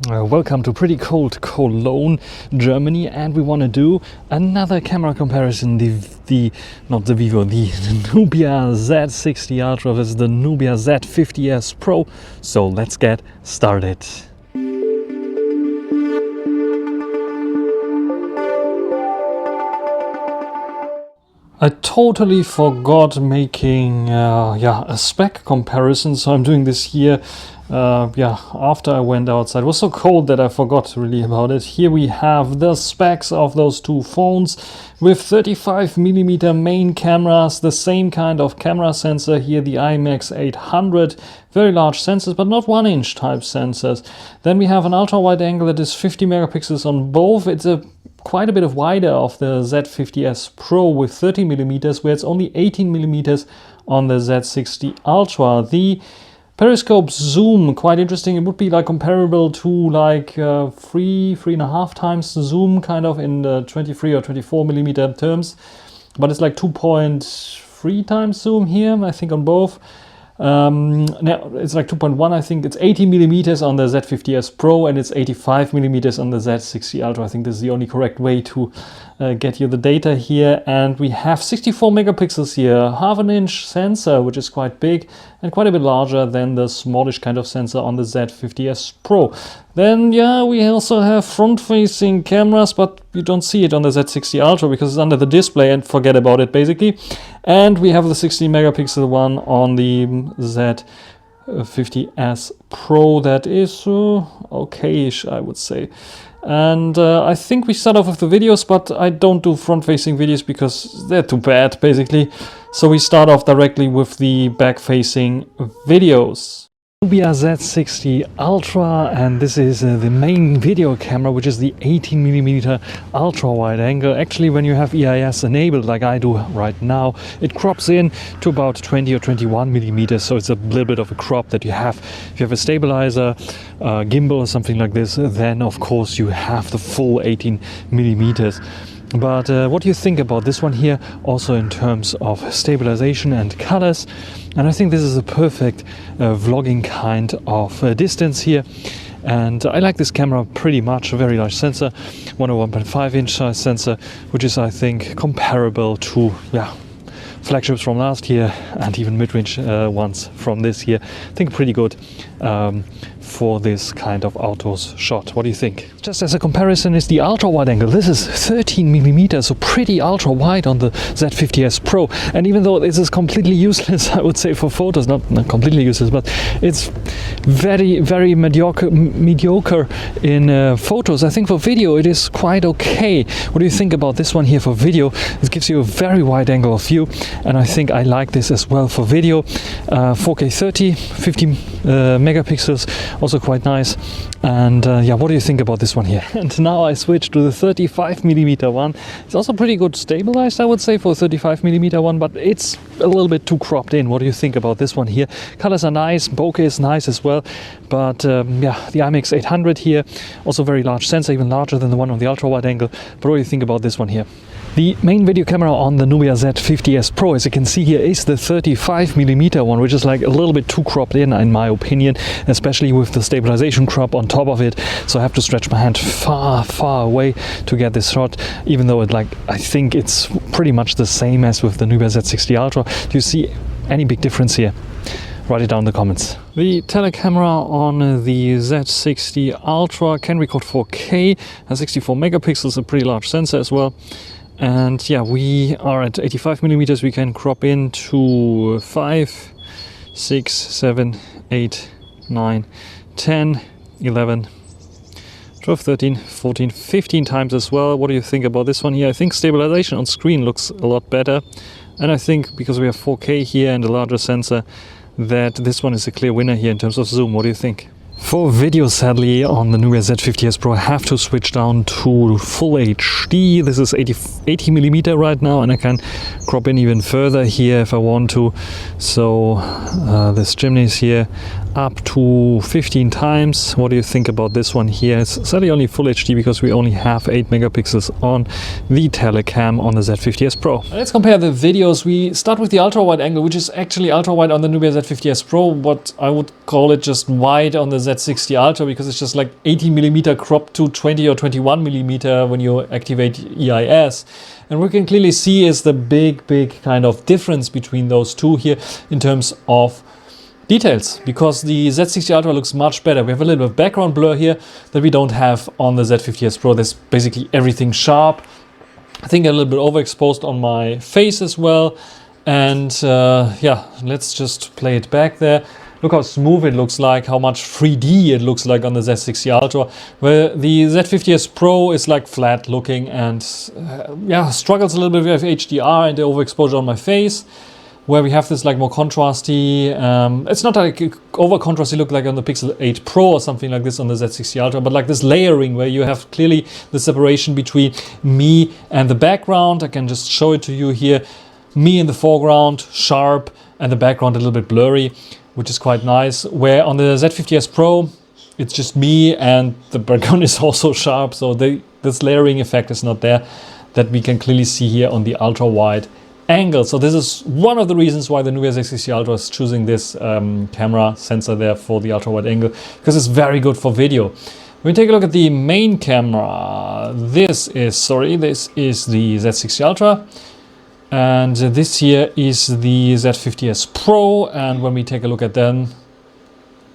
Welcome to pretty cold Cologne, Germany, and we want to do another camera comparison. The Nubia Z60 Ultra versus the Nubia Z50S Pro. So let's get started. I totally forgot making a spec comparison, so I'm doing this here after I went outside. It was so cold that I forgot really about it. Here we have the specs of those two phones with 35mm main cameras, the same kind of camera sensor here, the IMX 800, very large sensors, but not 1-inch type sensors. Then we have an ultra wide angle that is 50 megapixels on both. It's quite a bit wider of the Z50S Pro with 30mm, where it's only 18mm on the Z60 Ultra. The periscope zoom, quite interesting. It would be like comparable to like 3.5 times zoom, kind of in the 23 or 24mm terms, but it's like 2.3 times zoom here, I think, on both. Now it's like 2.1, I think. It's 80mm on the Z50S Pro and it's 85mm on the Z60 Ultra. I think this is the only correct way to get you the data here. And we have 64 megapixels here, half an inch sensor, which is quite big and quite a bit larger than the smallish kind of sensor on the Z50S Pro. Then we also have front-facing cameras, but you don't see it on the Z60 Ultra because it's under the display, and forget about it basically. And we have the 60 megapixel one on the Z50S Pro that is okay-ish, I would say. And I think we start off with the videos, but I don't do front-facing videos because they're too bad basically. So we start off directly with the back-facing videos. Nubia Z60 Ultra, and this is the main video camera, which is the 18mm ultra wide angle. Actually, when you have EIS enabled like I do right now, it crops in to about 20 or 21mm, so it's a little bit of a crop that you have. If you have a stabilizer, gimbal or something like this, then of course you have the full 18mm. But what do you think about this one here, also in terms of stabilization and colors? And I think this is a perfect vlogging kind of distance here. And I like this camera pretty much. A very large sensor, 1.5 inch size sensor, which is, I think, comparable to flagships from last year and even mid-range ones from this year. I think pretty good for this kind of outdoors shot. What do you think? Just as a comparison is the ultra wide angle. This is 13mm, so pretty ultra wide on the Z50S Pro. And even though this is completely useless, I would say, for photos, not completely useless, but it's very, very mediocre in photos. I think for video it is quite okay. What do you think about this one here for video? It gives you a very wide angle of view, and I think I like this as well for video. 4K 30, 50 megapixels, also quite nice. And what do you think about this one here? And now I switch to the 35mm one. It's also pretty good stabilized, I would say, for a 35mm one, but it's a little bit too cropped in. What do you think about this one here? Colors are nice, bokeh is nice as well, but the IMX 800 here, also very large sensor, even larger than the one on the ultra wide angle. But what do you think about this one here? The main video camera on the Nubia Z50S Pro, as you can see here, is the 35mm one, which is like a little bit too cropped in my opinion, especially with the stabilization crop on top of it. So I have to stretch my hand far away to get this shot, even though I think it's pretty much the same as with the Nubia Z60 Ultra. Do you see any big difference here? Write it down in the comments. The telecamera on the Z60 Ultra can record 4K, has 64 megapixels, a pretty large sensor as well. And we are at 85mm. We can crop in to 5, 6, 7, 8, 9, 10, 11, 12, 13, 14, 15 times as well. What do you think about this one here? I think stabilization on screen looks a lot better. And I think because we have 4K here and a larger sensor, that this one is a clear winner here in terms of zoom. What do you think? For video, sadly, on the Nubia Z50S Pro, I have to switch down to full HD. This is 80mm right now, and I can crop in even further here if I want to. So this chimneys here up to 15 times. What do you think about this one here? It's sadly only full HD because we only have 8 megapixels on the telecam on the Z50S Pro. Let's compare the videos. We start with the ultra wide angle, which is actually ultra wide on the Nubia Z50S Pro, but I would call it just wide on the Z60 Ultra because it's just like 18mm cropped to 20 or 21mm when you activate EIS. And what we can clearly see is the big kind of difference between those two here in terms of details, because the Z60 Ultra looks much better. We have a little bit of background blur here that we don't have on the Z50S Pro. There's basically everything sharp. I think a little bit overexposed on my face as well. And yeah, let's just play it back there. Look how smooth it looks like, how much 3D it looks like on the Z60 Ultra, where the Z50S Pro is like flat looking and yeah, struggles a little bit with HDR and the overexposure on my face, where we have this like more contrasty, it's not like over contrasty look like on the Pixel 8 Pro or something like this on the Z60 Ultra, but like this layering where you have clearly the separation between me and the background. I can just show it to you here. Me in the foreground, sharp, and the background a little bit blurry, which is quite nice. Where on the Z50S Pro, it's just me and the background is also sharp. So this layering effect is not there that we can clearly see here on the ultra wide angle. So this is one of the reasons why the Nubia Z60 Ultra is choosing this camera sensor there for the ultra wide angle, because it's very good for video. When we take a look at the main camera, this is the Z60 Ultra. And this here is the Z50S Pro, and when we take a look at them,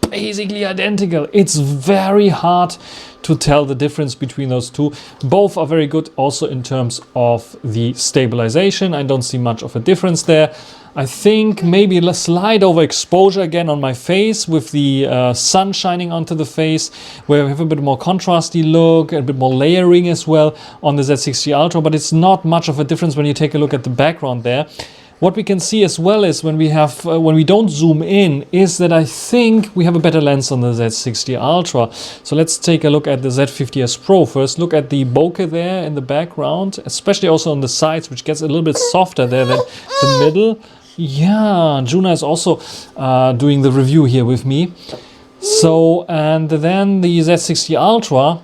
basically identical. It's very hard to tell the difference between those two. Both are very good also in terms of the stabilization. I don't see much of a difference there. I think maybe a slight overexposure again on my face with the sun shining onto the face, where we have a bit more contrasty look, a bit more layering as well on the Z60 Ultra, but it's not much of a difference when you take a look at the background there. What we can see as well is when we don't zoom in, is that I think we have a better lens on the Z60 Ultra. So let's take a look at the Z50S Pro first. Look at the bokeh there in the background, especially also on the sides, which gets a little bit softer there than the middle. Yeah, Juna is also doing the review here with me. So, and then the Z60 Ultra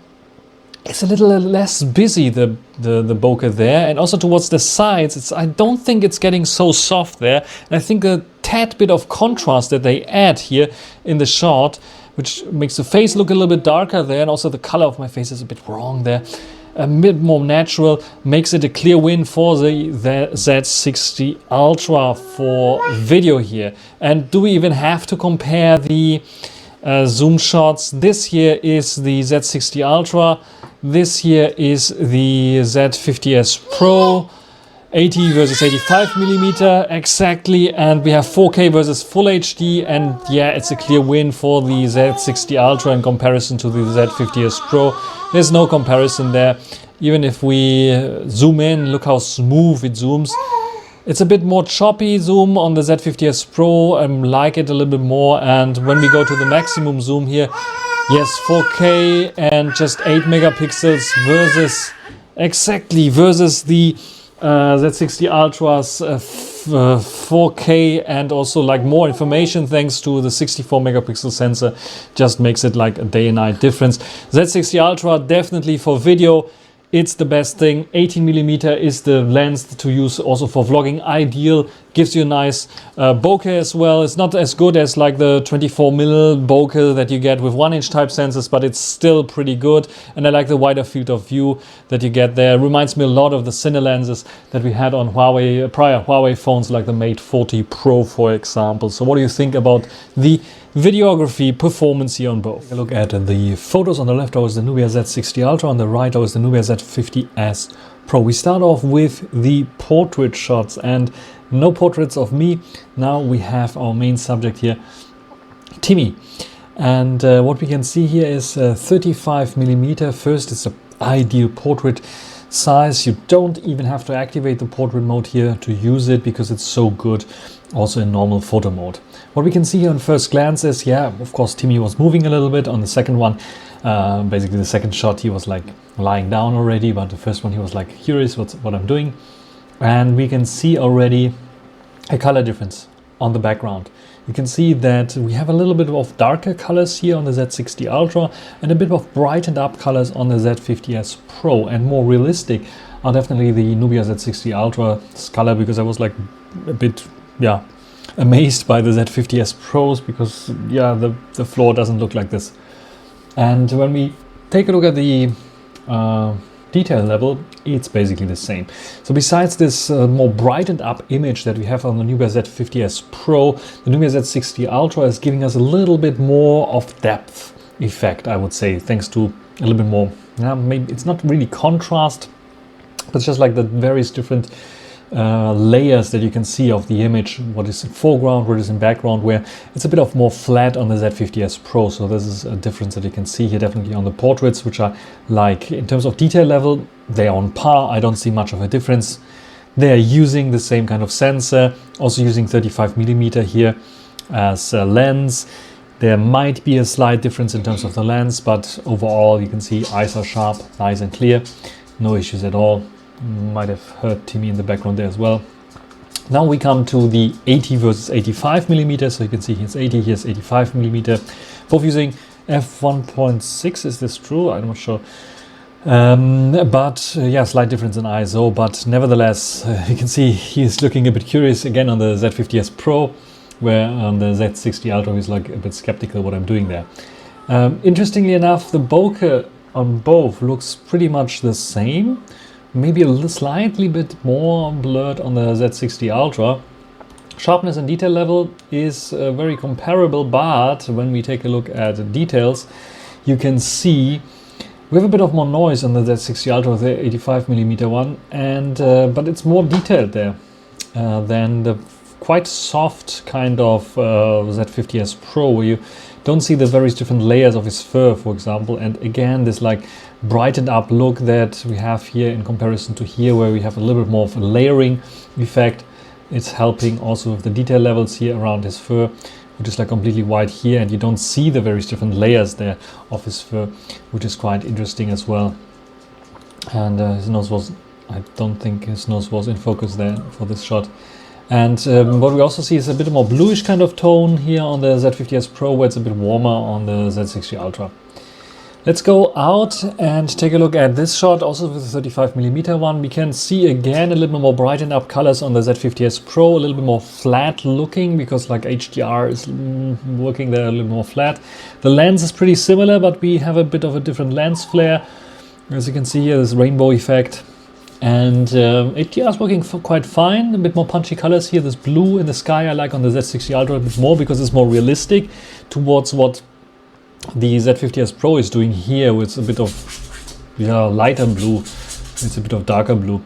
is a little less busy, the bokeh there, and also towards the sides, I don't think it's getting so soft there. And I think a tad bit of contrast that they add here in the shot, which makes the face look a little bit darker there, and also the color of my face is a bit wrong there. A bit more natural, makes it a clear win for the Z60 Ultra for video here. And do we even have to compare the zoom shots? This here is the Z60 Ultra, this here is the Z50S Pro, 80 versus 85mm exactly, and we have 4K versus Full HD, and yeah, it's a clear win for the Z60 Ultra in comparison to the Z50S Pro. There's no comparison there. Even if we zoom in, look how smooth it zooms. It's a bit more choppy zoom on the Z50S Pro. I like it a little bit more, and when we go to the maximum zoom here, yes, 4K and just 8 megapixels versus the Z60 Ultra's 4K and also like more information thanks to the 64 megapixel sensor, just makes it like a day and night difference. Z60 Ultra definitely for video, it's the best thing. 18mm is the lens to use also for vlogging, ideal, gives you a nice bokeh as well. It's not as good as like the 24mm bokeh that you get with 1-inch type sensors, but it's still pretty good, and I like the wider field of view that you get there. It reminds me a lot of the Cine lenses that we had on prior Huawei phones like the Mate 40 Pro, for example. So what do you think about the videography performance here on both? Look at the photos. On the left is the Nubia Z60 Ultra, on the right is the Nubia Z50S Pro. We start off with the portrait shots, and no portraits of me. Now we have our main subject here, Timmy, and what we can see here is 35mm. First, it's an ideal portrait size. You don't even have to activate the portrait mode here to use it because it's so good also in normal photo mode. What we can see here on first glance is, yeah, of course Timmy was moving a little bit. On the second one, basically the second shot, he was like lying down already, but the first one he was like curious what I'm doing. And we can see already a color difference on the background. you can see that we have a little bit of darker colors here on the Z60 Ultra and a bit of brightened up colors on the Z50S Pro, and more realistic are definitely the Nubia Z60 Ultra's color, because I was like a bit, yeah, amazed by the Z50S Pros, because yeah, the floor doesn't look like this. And when we take a look at the detail level, it's basically the same. So besides this more brightened up image that we have on the Nubia Z50S Pro, the Nubia Z60 Ultra is giving us a little bit more of depth effect, I would say, thanks to a little bit more, maybe it's not really contrast, but it's just like the various different layers that you can see of the image, what is in foreground, what is in background, where it's a bit of more flat on the Z50S Pro. So this is a difference that you can see here definitely on the portraits, which are like, in terms of detail level, they are on par. I don't see much of a difference. They are using the same kind of sensor, also using 35mm here as a lens. There might be a slight difference in terms of the lens, but overall you can see eyes are sharp, nice and clear, no issues at all. Might have heard Timmy in the background there as well. Now we come to the 80 versus 85mm. So you can see here's 80, here's 85mm. Both using f1.6. Is this true? I'm not sure. Yeah, slight difference in ISO, but nevertheless, you can see he's looking a bit curious again on the Z50S Pro, where on the Z60 Ultra he's like a bit skeptical what I'm doing there. Interestingly enough, the bokeh on both looks pretty much the same. Maybe a little slightly bit more blurred on the Z60 Ultra. Sharpness and detail level is very comparable, but when we take a look at the details, you can see we have a bit of more noise on the Z60 Ultra, the 85mm one, and but it's more detailed there than the quite soft kind of Z50S Pro, where you don't see the various different layers of his fur, for example. And again, this like brightened up look that we have here in comparison to here, where we have a little bit more of a layering effect. It's helping also with the detail levels here around his fur, which is like completely white here, and you don't see the various different layers there of his fur, which is quite interesting as well. And his nose was, I don't think his nose was in focus there for this shot. And what we also see is a bit more bluish kind of tone here on the Z50S Pro, where it's a bit warmer on the Z60 Ultra. Let's go out and take a look at this shot, also with the 35mm one. We can see again a little bit more brightened up colors on the Z50S Pro, a little bit more flat looking, because like HDR is working there a little more flat. The lens is pretty similar, but we have a bit of a different lens flare. As you can see here, this rainbow effect. And HDR is working quite fine, a bit more punchy colors here. This blue in the sky I like on the Z60 Ultra a bit more, because it's more realistic towards what the Z50S Pro is doing here, with a bit of lighter blue, it's a bit of darker blue.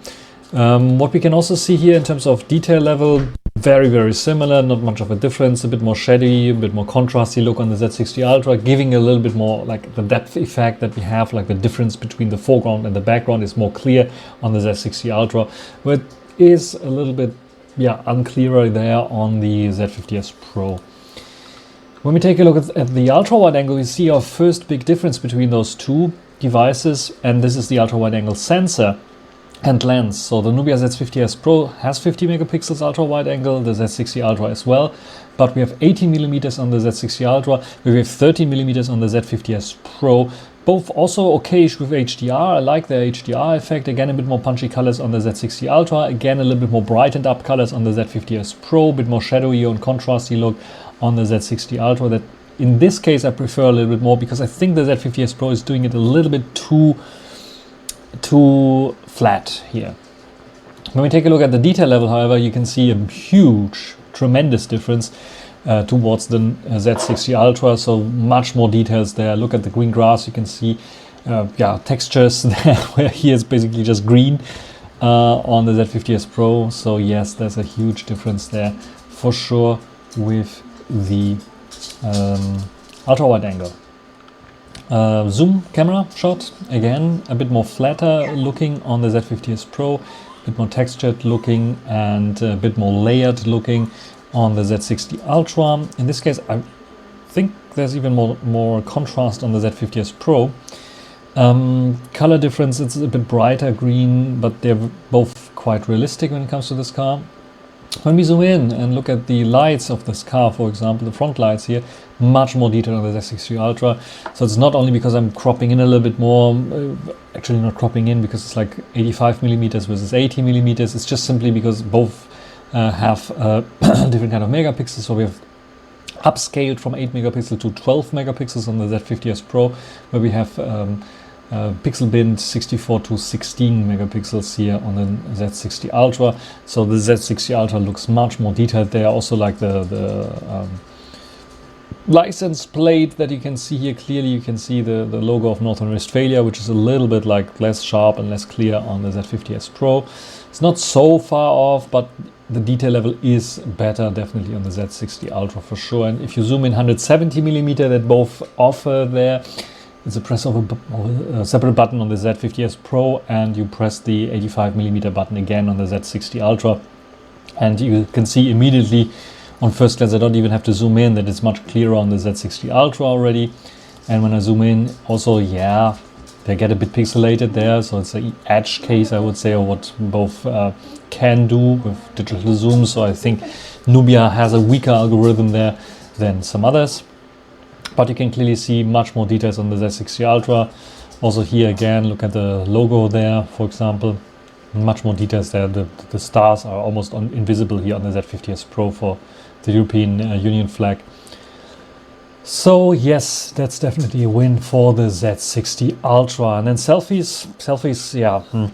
What we can also see here in terms of detail level, very, very similar, not much of a difference, a bit more shady, a bit more contrasty look on the Z60 Ultra, giving a little bit more like the depth effect that we have, like the difference between the foreground and the background is more clear on the Z60 Ultra, but is a little bit unclearer there on the Z50S Pro. When we take a look at the ultra-wide angle, we see our first big difference between those two devices, and this is the ultra-wide angle sensor and lens. So the Nubia Z50S Pro has 50 megapixels ultra-wide angle, the Z60 Ultra as well, but we have 18mm on the Z60 Ultra, we have 13mm on the Z50S Pro. Both also okayish with HDR. I like the HDR effect. Again, a bit more punchy colors on the Z60 Ultra. Again, a little bit more brightened up colors on the Z50S Pro. A bit more shadowy and contrasty look on the Z60 Ultra. That in this case I prefer a little bit more, because I think the Z50S Pro is doing it a little bit too flat here. When we take a look at the detail level, however, you can see a huge, tremendous difference towards the Z60 Ultra, so much more details there. Look at the green grass, you can see textures there, where here is basically just green on the Z50S Pro. So yes, there's a huge difference there for sure with the ultra-wide angle. Zoom camera shot, again a bit more flatter looking on the Z50S Pro, a bit more textured looking and a bit more layered looking on the Z60 Ultra. In this case I think there's even more contrast on the Z50S Pro. Color difference, it's a bit brighter green, but they're both quite realistic when it comes to this car. When we zoom in and look at the lights of this car, for example, the front lights here, much more detail on the Z60 Ultra. So it's not only because I'm cropping in a little bit more, actually not cropping in because it's like 85 millimeters versus 80 millimeters. It's just simply because both have different kind of megapixels. So we have upscaled from 8 megapixels to 12 megapixels on the Z50S Pro, where we have pixel bin 64 to 16 megapixels here on the Z60 Ultra. So the Z60 Ultra looks much more detailed there. Also like the license plate that you can see here clearly, you can see the logo of Northern Westphalia, which is a little bit like less sharp and less clear on the Z50S Pro. It's not so far off, but the detail level is better definitely on the Z60 Ultra for sure. And if you zoom in 170 millimeter that both offer there, it's a press of a separate button on the Z50S Pro, and you press the 85 millimeter button again on the Z60 Ultra, and you can see immediately on first glance, I don't even have to zoom in, that it's much clearer on the Z60 Ultra already. And when I zoom in also, yeah, they get a bit pixelated there, so it's an edge case, I would say, of what both can do with digital zoom. So I think Nubia has a weaker algorithm there than some others. But you can clearly see much more details on the Z60 Ultra. Also here again, look at the logo there, for example. Much more details there. The stars are almost invisible here on the Z50S Pro for the European Union flag. So yes, that's definitely a win for the Z60 Ultra. And then selfies, yeah.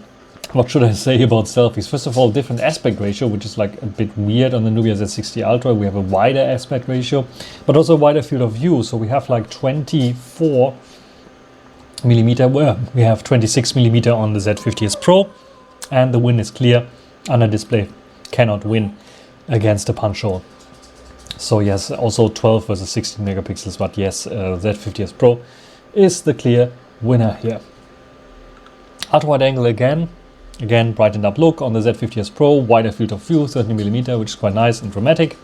What should I say about selfies? First of all, different aspect ratio, which is like a bit weird on the Nubia Z60 Ultra. We have a wider aspect ratio, but also a wider field of view. So we have like 24 millimeter, where we have 26 millimeter on the Z50S Pro, and the win is clear. Under display cannot win against a punch hole. So yes, also 12 versus 16 megapixels, but yes, Z50S Pro is the clear winner here. Ultra wide angle again, brightened up look on the Z50S Pro, wider field of view, 30 millimeter, which is quite nice and dramatic.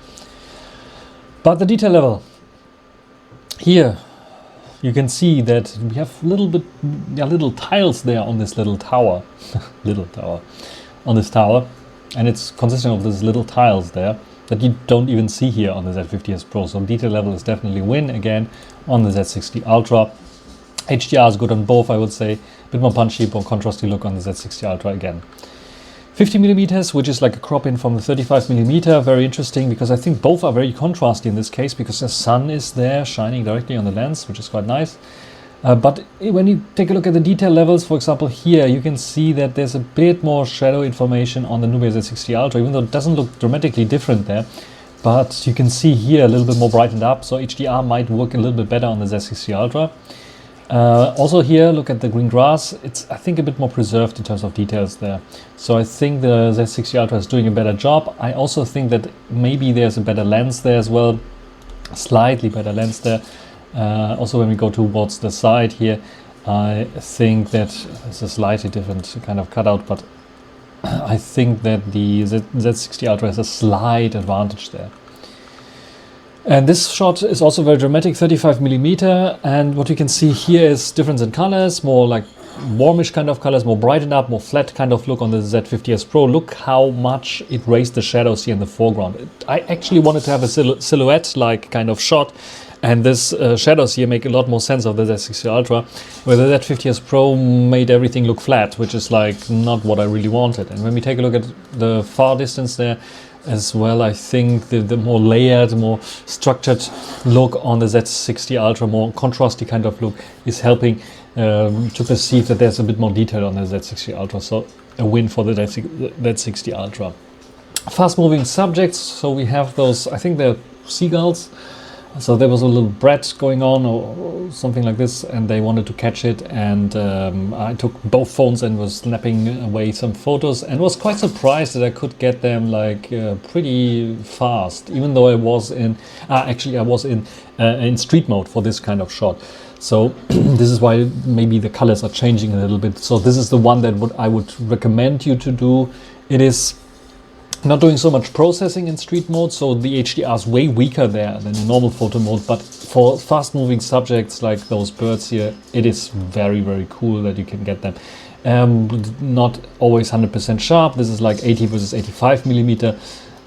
But the detail level, here you can see that we have little tiles there on this little tower, on this tower, and it's consisting of these little tiles there that you don't even see here on the Z50S Pro. So detail level is definitely a win again on the Z60 Ultra. HDR is good on both, I would say. A bit more punchy, more contrasty look on the Z60 Ultra again. 50 millimeters, which is like a crop in from the 35 millimeter. Very interesting, because I think both are very contrasty in this case, because the sun is there shining directly on the lens, which is quite nice. But when you take a look at the detail levels, for example, here you can see that there's a bit more shadow information on the Nubia Z60 Ultra, even though it doesn't look dramatically different there. But you can see here a little bit more brightened up, so HDR might work a little bit better on the Z60 Ultra. Also here, look at the green grass. It's, I think, a bit more preserved in terms of details there. So I think the Z60 Ultra is doing a better job. I also think that maybe there's a better lens there as well, slightly better lens there. Also when we go towards the side here, I think that it's a slightly different kind of cutout, but I think that the Z60 Ultra has a slight advantage there. And this shot is also very dramatic, 35 millimeter, and what you can see here is difference in colors, more like warmish kind of colors, more brightened up, more flat kind of look on the Z50S Pro. Look how much it raised the shadows here in the foreground. I actually wanted to have a silhouette-like kind of shot, and this shadows here make a lot more sense of the Z60 Ultra, where the Z50S Pro made everything look flat, which is like not what I really wanted. And when we take a look at the far distance there as well, I think the more layered, more structured look on the Z60 Ultra, more contrasty kind of look, is helping to perceive that there's a bit more detail on the Z60 Ultra. So a win for the Z60 Ultra. Fast moving subjects, so we have those, I think they're seagulls. So there was a little brat going on or something like this, and they wanted to catch it, and I took both phones and was snapping away some photos, and was quite surprised that I could get them like pretty fast, even though I was in actually I was in street mode for this kind of shot. So this is why maybe the colors are changing a little bit. So this is the one that I would recommend you to do. It is not doing so much processing in street mode, so the HDR is way weaker there than in normal photo mode, but for fast moving subjects like those birds here, it is very, very cool that you can get them. Not always 100% sharp. This is like 80 versus 85 millimeter,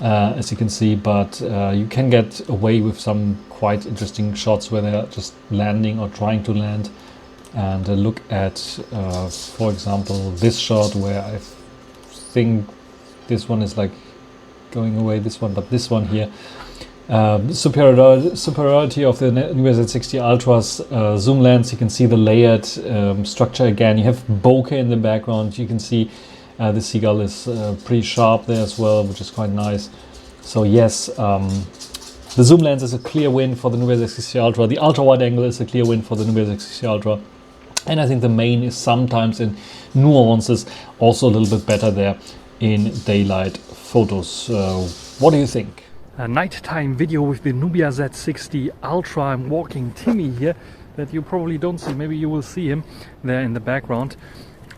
as you can see, but you can get away with some quite interesting shots where they're just landing or trying to land. And look at, for example, this shot where I think this one is like going away, this one, but this one here. Superiority of the Nubia Z60 Ultra's zoom lens. You can see the layered structure again. You have bokeh in the background. You can see the seagull is pretty sharp there as well, which is quite nice. So yes, the zoom lens is a clear win for the Nubia Z60 Ultra. The ultra wide angle is a clear win for the Nubia Z60 Ultra. And I think the main is sometimes in nuances also a little bit better there in daylight photos. What do you think? A nighttime video with the Nubia Z60 Ultra. I'm walking Timmy here that you probably don't see. Maybe you will see him there in the background.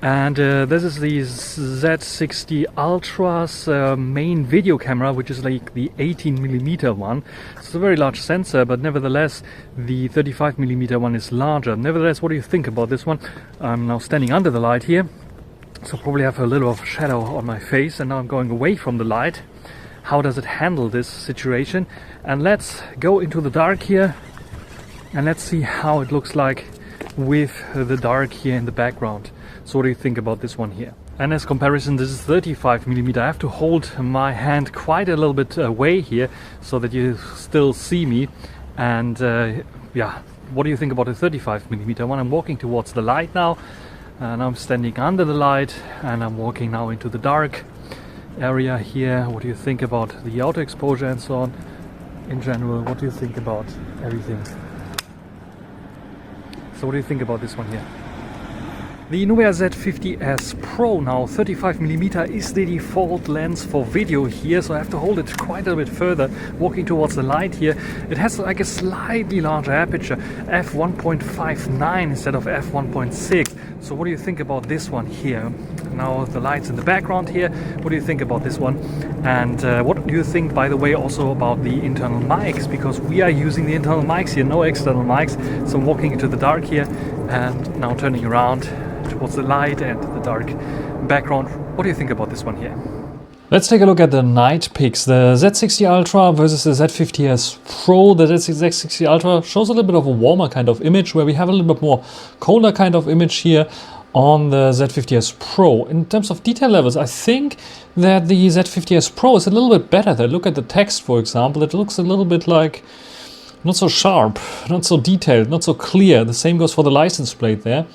And this is the Z60 Ultra's main video camera, which is like the 18mm one. It's a very large sensor, but nevertheless the 35mm one is larger. Nevertheless, what do you think about this one? I'm now standing under the light here, so probably have a little of shadow on my face, and now I'm going away from the light. How does it handle this situation? And let's go into the dark here and let's see how it looks like with the dark here in the background. So what do you think about this one here? And as comparison, this is 35mm. I have to hold my hand quite a little bit away here so that you still see me. And yeah, what do you think about the 35mm one? I'm walking towards the light now, and I'm standing under the light, and I'm walking now into the dark area here. What do you think about the auto exposure and so on? In general, what do you think about everything? So what do you think about this one here? The Nubia Z50S Pro, now 35mm, is the default lens for video here, so I have to hold it quite a bit further, walking towards the light here. It has like a slightly larger aperture, f1.59 instead of f1.6. So what do you think about this one here? Now the light's in the background here. What do you think about this one? And what do you think, by the way, also about the internal mics? Because we are using the internal mics here, no external mics. So I'm walking into the dark here and now turning around towards the light and the dark background. What do you think about this one here? Let's take a look at the night pics. The Z60 Ultra versus the Z50S Pro. The Z60 Ultra shows a little bit of a warmer kind of image, where we have a little bit more colder kind of image here on the Z50S Pro. In terms of detail levels, I think that the Z50S Pro is a little bit better there. Look at the text, for example. It looks a little bit like not so sharp, not so detailed, not so clear. The same goes for the license plate there.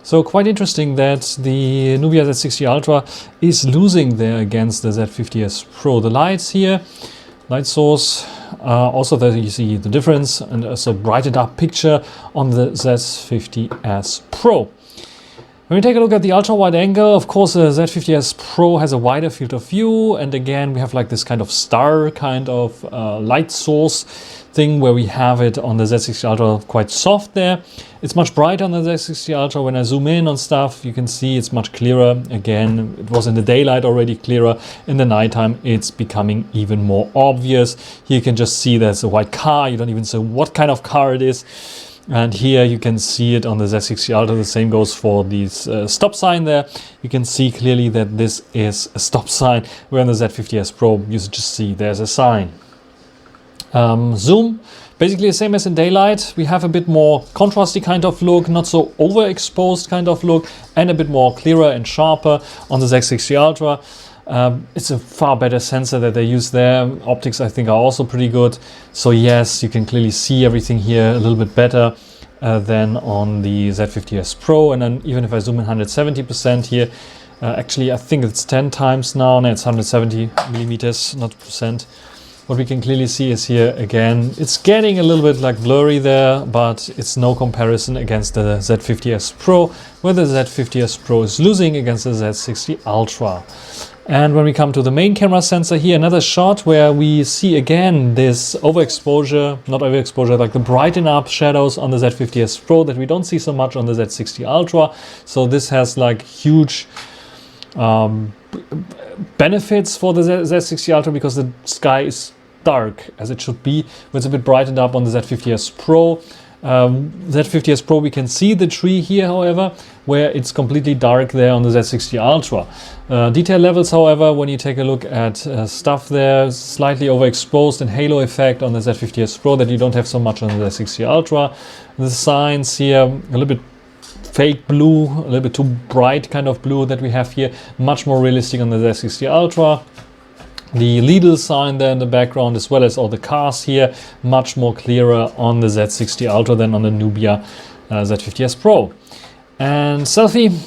So quite interesting that the Nubia Z60 Ultra is losing there against the Z50S Pro. The lights here, light source, also there you see the difference, and also brightened up picture on the Z50S Pro. When we take a look at the ultra wide angle, of course the Z50S Pro has a wider field of view, and again we have like this kind of star kind of light source thing where we have it on the Z60 Ultra quite soft there. It's much brighter on the Z60 Ultra. When I zoom in on stuff, you can see it's much clearer. Again, it was in the daylight already clearer. In the nighttime, it's becoming even more obvious. Here you can just see there's a white car. You don't even see what kind of car it is. And here you can see it on the Z60 Ultra. The same goes for this stop sign there. You can see clearly that this is a stop sign, where on the Z50S Pro you just see there's a sign. Zoom, basically the same as in daylight. We have a bit more contrasty kind of look, not so overexposed kind of look, and a bit more clearer and sharper on the Z60 Ultra. It's a far better sensor that they use there. Optics I think are also pretty good. So yes, you can clearly see everything here a little bit better than on the Z50S Pro. And then even if I zoom in 170% here, actually I think it's 10 times now. No, it's 170 millimeters, not percent. What we can clearly see is here again, it's getting a little bit like blurry there, but it's no comparison against the Z50S Pro, where the Z50S Pro is losing against the Z60 Ultra. And when we come to the main camera sensor here, another shot where we see again this overexposure, not overexposure, like the brighten up shadows on the Z50S Pro that we don't see so much on the Z60 Ultra. So this has like huge benefits for the Z60 Ultra because the sky is dark as it should be. It's a bit brightened up on the Z50S Pro. Z50S Pro, we can see the tree here, however, where it's completely dark there on the Z60 Ultra. Detail levels, however, when you take a look at stuff there, slightly overexposed and halo effect on the Z50S Pro that you don't have so much on the Z60 Ultra. The signs here, a little bit fake blue, a little bit too bright kind of blue that we have here, much more realistic on the Z60 Ultra. The Lidl sign there in the background, as well as all the cars here, much more clearer on the Z60 Ultra than on the Nubia Z50S Pro. And selfie,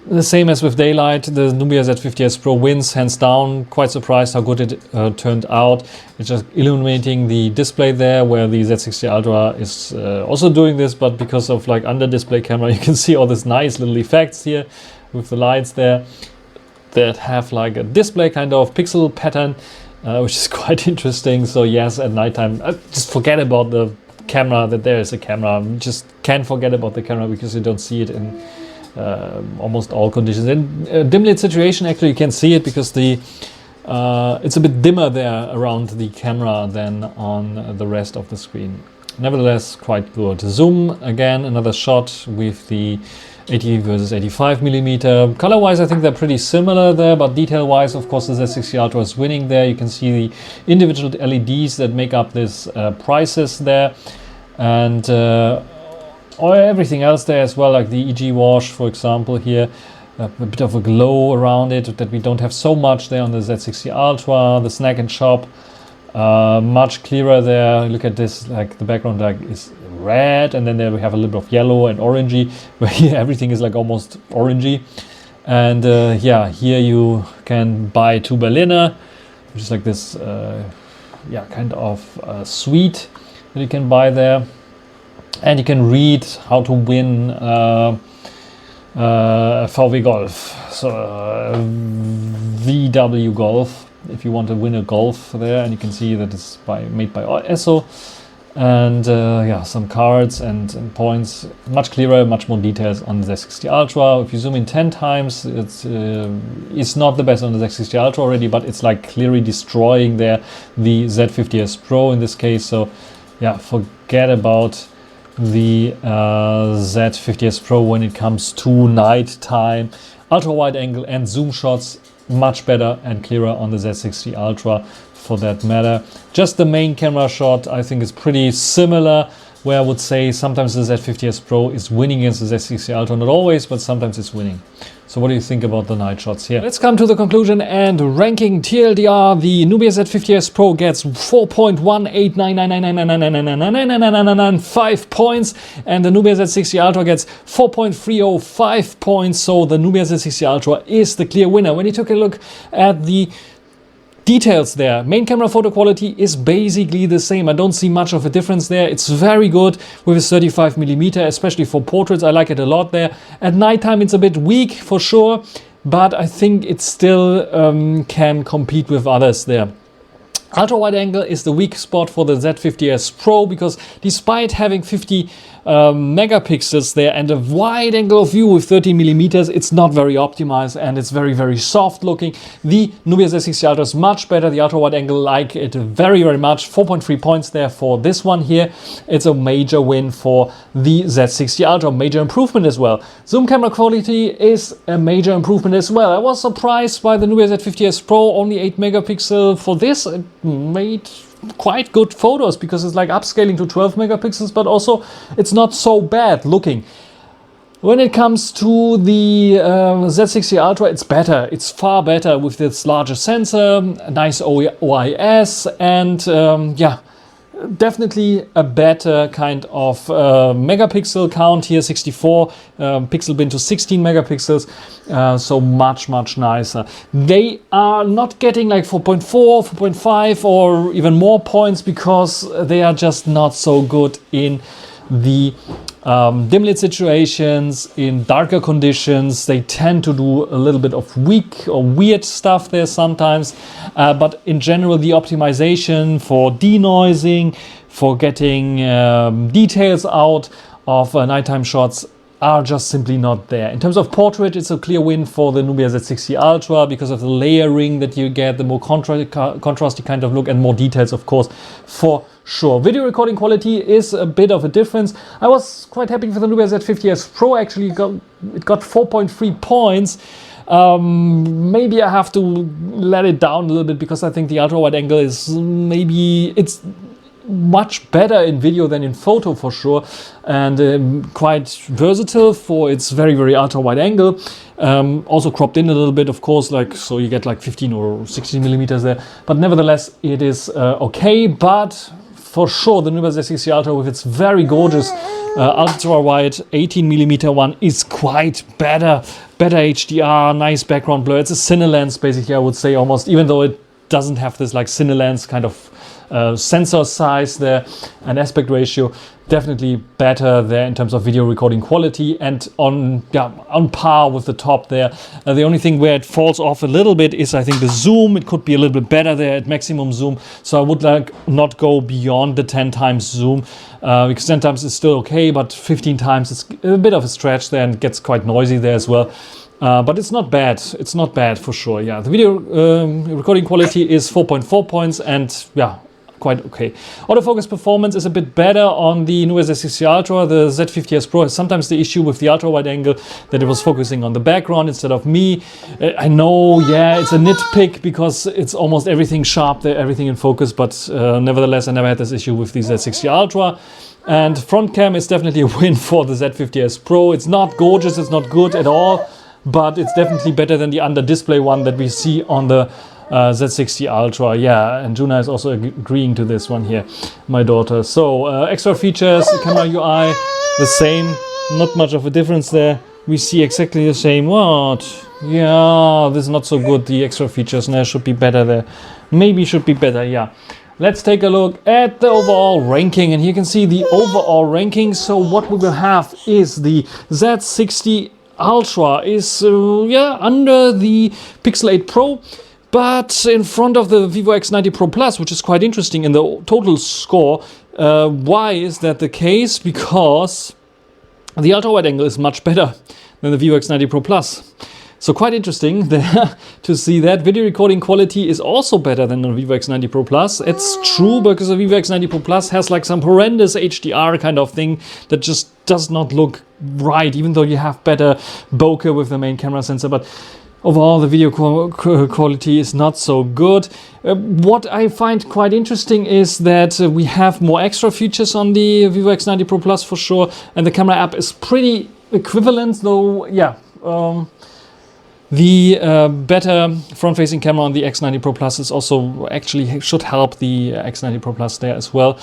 the same as with daylight, the Nubia Z50S Pro wins hands down. Quite surprised how good it turned out. It's just illuminating the display there, where the Z60 Ultra is also doing this, but because of like under display camera, you can see all these nice little effects here with the lights there that have like a display kind of pixel pattern, which is quite interesting. So yes, at nighttime, just forget about the camera, that there is a camera. You just can't forget about the camera because you don't see it in almost all conditions. In dim lit situation, actually you can see it because the it's a bit dimmer there around the camera than on the rest of the screen. Nevertheless, quite good. Zoom, again, another shot with the 80 versus 85 millimeter. Color-wise, I think they're pretty similar there, but detail-wise, of course, the Z60 Ultra is winning there. You can see the individual LEDs that make up this prices there, and everything else there as well, like the EG wash, for example, here. A bit of a glow around it that we don't have so much there on the Z60 Ultra. The snack and shop, much clearer there. Look at this, like the background like is red, and then there we have a little bit of yellow and orangey, where here everything is like almost orangey. And yeah, here you can buy 2 Berliner, which is like this yeah, kind of sweet that you can buy there. And you can read how to win VW Golf, so VW Golf, if you want to win a Golf there, and you can see that it's made by Esso, and yeah, some cards and points, much clearer, much more details on the Z60 Ultra. If you zoom in 10 times, it's not the best on the Z60 Ultra already, but it's like clearly destroying there the Z50S Pro in this case. So yeah, forget about the Z50S Pro when it comes to nighttime. Ultra wide angle and zoom shots much better and clearer on the Z60 Ultra for that matter. Just the main camera shot I think is pretty similar, where I would say sometimes the Z50S Pro is winning against the Z60 Ultra, not always, but sometimes it's winning. So what do you think about the night shots here? Let's come to the conclusion and ranking. TLDR, the Nubia Z50S Pro gets 4.189999999999999 points, and the Nubia Z60 Ultra gets 4.305 points. So the Nubia Z60 Ultra is the clear winner. When you took a look at the details there, main camera photo quality is basically the same. I don't see much of a difference there. It's very good with a 35mm, especially for portraits. I like it a lot there. At nighttime it's a bit weak for sure, but I think it still can compete with others there. Ultra wide angle is the weak spot for the Z50S Pro, because despite having 50 megapixels there and a wide angle of view with 13mm, it's not very optimized and it's very soft looking. The Nubia Z60 Ultra is much better. The ultra wide angle like it very much. 4.3 points there for this one here. It's a major win for the Z60 Ultra, major improvement as well. Zoom camera quality is a major improvement as well. I was surprised by the Nubia Z50S Pro, only 8 megapixel for this. It made quite good photos because it's like upscaling to 12 megapixels, but also it's not so bad looking. When it comes to the Z60 Ultra, it's better. It's far better with this larger sensor, nice OIS, and yeah, definitely a better kind of megapixel count here, 64 pixel bin to 16 megapixels, so much nicer. They are not getting like 4.4, 4.5 or even more points because they are just not so good in the dim lit situations, in darker conditions. They tend to do a little bit of weak or weird stuff there sometimes, but in general the optimization for denoising, for getting details out of nighttime shots are just simply not there. In terms of portrait, it's a clear win for the Nubia Z60 Ultra because of the layering that you get, the more contrasty kind of look, and more details, of course, for sure. Video recording quality is a bit of a difference. I was quite happy with the Nubia Z50S Pro. Actually, it got 4.3 points. Maybe I have to let it down a little bit because I think the ultra wide angle is it's much better in video than in photo for sure, and quite versatile for its very ultra wide angle. Also cropped in a little bit, of course, so you get like 15 or 16 millimeters there, but nevertheless it is okay. But for sure the Nubia Z60 Ultra with its very gorgeous ultra wide 18 millimeter one is quite better HDR, nice background blur. It's a cine lens basically, I would say, almost, even though it doesn't have this like cine lens kind of sensor size there and aspect ratio. Definitely better there in terms of video recording quality, and on par with the top there. The only thing where it falls off a little bit is I think the zoom. It could be a little bit better there at maximum zoom, so I would not go beyond the 10 times zoom, because 10 times is still okay, but 15 times it's a bit of a stretch there and it gets quite noisy there as well. But it's not bad. It's not bad for sure. Yeah, the video recording quality is 4.4 points, and yeah, quite okay. Autofocus performance is a bit better on the Nubia Z60 Ultra. The Z50S Pro has sometimes the issue with the ultra wide angle that it was focusing on the background instead of me. I know, yeah, it's a nitpick because it's almost everything sharp there, everything in focus, but nevertheless I never had this issue with the Z60 Ultra. And front cam is definitely a win for the Z50S Pro. It's not gorgeous, it's not good at all, but it's definitely better than the under display one that we see on the Z60 Ultra. Yeah, and Juna is also agreeing to this one here, my daughter. So extra features, camera UI, the same, not much of a difference there. We see exactly the same. What? Yeah, this is not so good, the extra features. No, should be better there. Maybe should be better, yeah. Let's take a look at the overall ranking, and here you can see the overall ranking. So what we will have is the Z60 Ultra is under the Pixel 8 Pro, but in front of the Vivo X90 Pro Plus, which is quite interesting in the total score. Why is that the case? Because the ultra wide angle is much better than the Vivo X90 Pro Plus. So quite interesting there to see that. Video recording quality is also better than the Vivo X90 Pro Plus. It's true, because the Vivo X90 Pro Plus has like some horrendous HDR kind of thing that just does not look right, even though you have better bokeh with the main camera sensor. But overall, the video quality is not so good. What I find quite interesting is that we have more extra features on the Vivo X90 Pro Plus for sure, and the camera app is pretty equivalent, though, yeah. The better front-facing camera on the X90 Pro Plus is also actually should help the X90 Pro Plus there as well.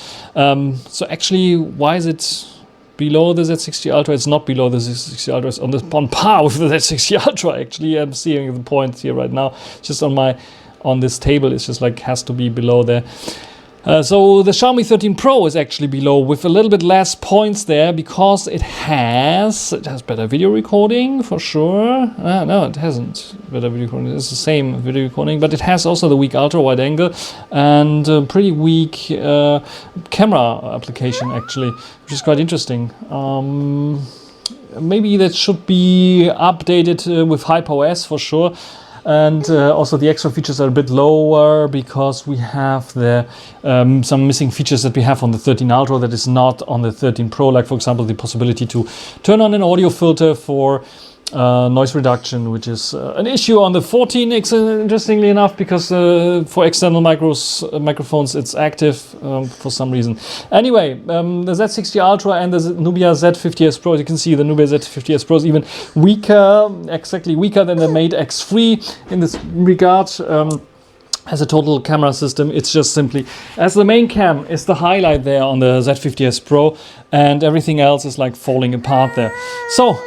So actually, why is it below the Z60 Ultra? It's not below the Z60 Ultra. It's on par with the Z60 Ultra. Actually, I'm seeing the point here right now. Just on this table, it's just like has to be below there. So the Xiaomi 13 Pro is actually below with a little bit less points there, because it has better video recording for sure. No, it hasn't better video recording. It's the same video recording, but it has also the weak ultra wide angle and pretty weak camera application actually, which is quite interesting. Maybe that should be updated with HyperOS for sure. And also the extra features are a bit lower because we have some missing features that we have on the 13 Ultra that is not on the 13 Pro, like for example the possibility to turn on an audio filter for noise reduction, which is an issue on the 14, interestingly enough, because for external microphones it's active for some reason. Anyway, the Z60 Ultra and the Nubia Z50S Pro, as you can see, the Nubia Z50S Pro is even weaker, exactly weaker than the Mate X3 in this regard. As a total camera system, it's just simply, as the main cam is the highlight there on the Z50S Pro, and everything else is like falling apart there. So,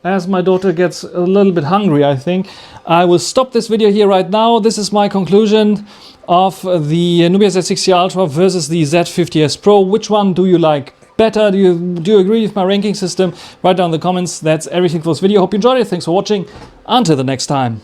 as my daughter gets a little bit hungry, I think I will stop this video here right now. This is my conclusion of the Nubia Z60 Ultra versus the Z50S Pro. Which one do you like better? Do you agree with my ranking system? Write down in the comments. That's everything for this video. Hope you enjoyed it. Thanks for watching. Until the next time.